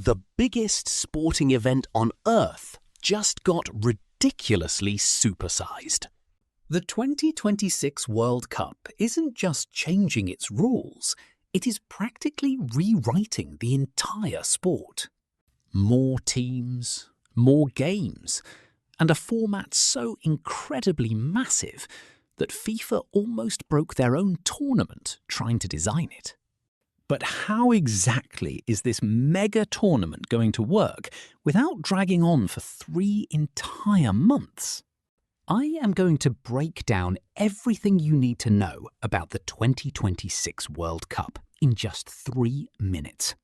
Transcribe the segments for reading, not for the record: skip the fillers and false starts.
The biggest sporting event on Earth just got ridiculously supersized. The 2026 World Cup isn't just changing its rules, it is practically rewriting the entire sport. More teams, more games, and a format so incredibly massive that FIFA almost broke their own tournament trying to design it. But how exactly is this mega tournament going to work without dragging on for 3 entire months? I am going to break down everything you need to know about the 2026 World Cup in just 3 minutes.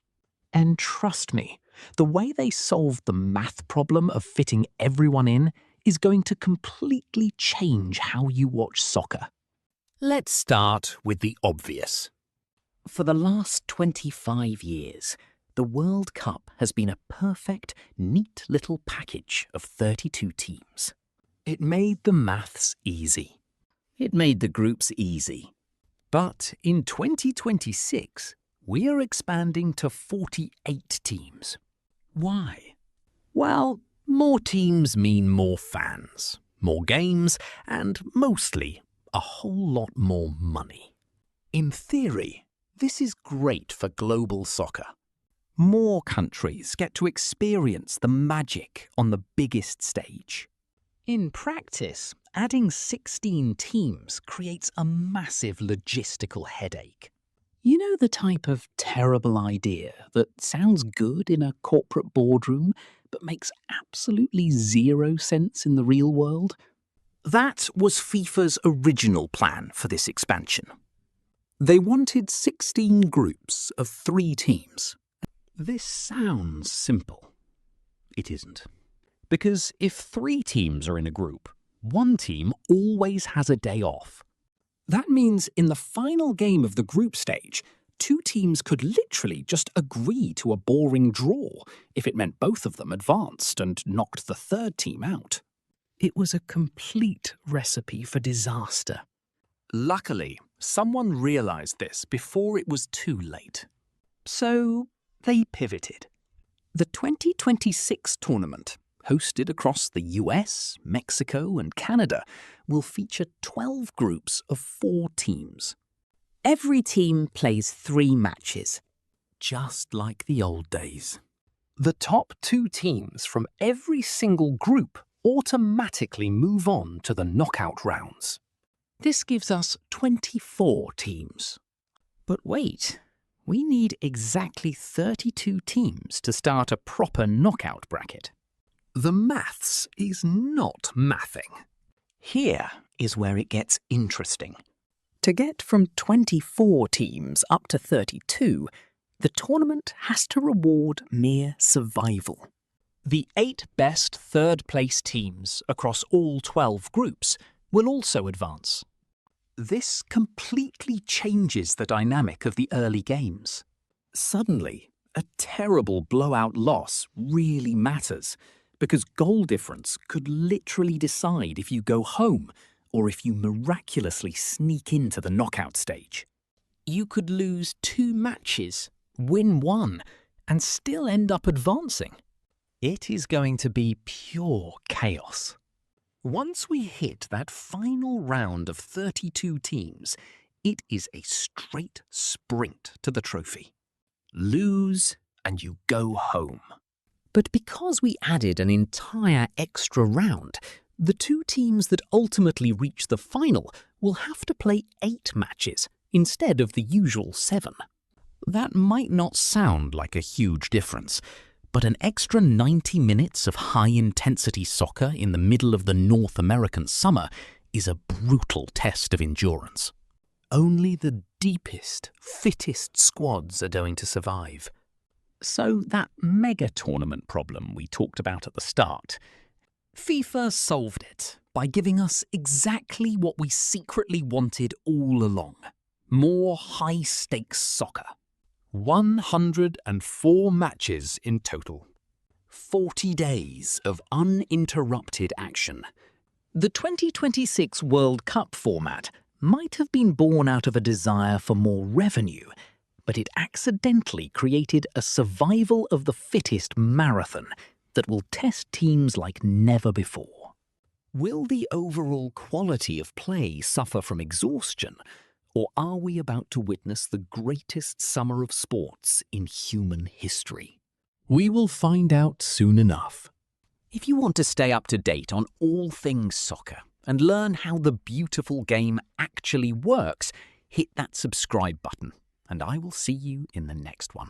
And trust me, the way they solved the math problem of fitting everyone in is going to completely change how you watch soccer. Let's start with the obvious. For the last 25 years, the World Cup has been a perfect, neat little package of 32 teams. It made the maths easy. It made the groups easy. But in 2026, we are expanding to 48 teams. Why? Well, more teams mean more fans, more games, and mostly a whole lot more money. In theory, this is great for global soccer. More countries get to experience the magic on the biggest stage. In practice, adding 16 teams creates a massive logistical headache. You know the type of terrible idea that sounds good in a corporate boardroom but makes absolutely zero sense in the real world? That was FIFA's original plan for this expansion. They wanted 16 groups of 3 teams. This sounds simple. It isn't. Because if 3 teams are in a group, one team always has a day off. That means in the final game of the group stage, 2 teams could literally just agree to a boring draw if it meant both of them advanced and knocked the third team out. It was a complete recipe for disaster. Luckily, someone realized this before it was too late. So they pivoted. The 2026 tournament, hosted across the US, Mexico, and Canada, will feature 12 groups of 4 teams. Every team plays 3 matches, just like the old days. The top 2 teams from every single group automatically move on to the knockout rounds. This gives us 24 teams. But wait, we need exactly 32 teams to start a proper knockout bracket. The maths is not mathing. Here is where it gets interesting. To get from 24 teams up to 32, the tournament has to reward mere survival. The 8 best third-place teams across all 12 groups will also advance. This completely changes the dynamic of the early games. Suddenly, a terrible blowout loss really matters, because goal difference could literally decide if you go home or if you miraculously sneak into the knockout stage. You could lose 2 matches, win 1, and still end up advancing. It is going to be pure chaos. Once we hit that final round of 32 teams, it is a straight sprint to the trophy. Lose and you go home. But because we added an entire extra round, the 2 teams that ultimately reach the final will have to play 8 matches instead of the usual 7. That might not sound like a huge difference, but an extra 90 minutes of high-intensity soccer in the middle of the North American summer is a brutal test of endurance. Only the deepest, fittest squads are going to survive. So that mega-tournament problem we talked about at the start, FIFA solved it by giving us exactly what we secretly wanted all along. More high-stakes soccer. 104 matches in total. 40 days of uninterrupted action. The 2026 World Cup format might have been born out of a desire for more revenue, but it accidentally created a survival of the fittest marathon that will test teams like never before. Will the overall quality of play suffer from exhaustion, or are we about to witness the greatest summer of sports in human history? We will find out soon enough. If you want to stay up to date on all things soccer and learn how the beautiful game actually works, hit that subscribe button, and I will see you in the next one.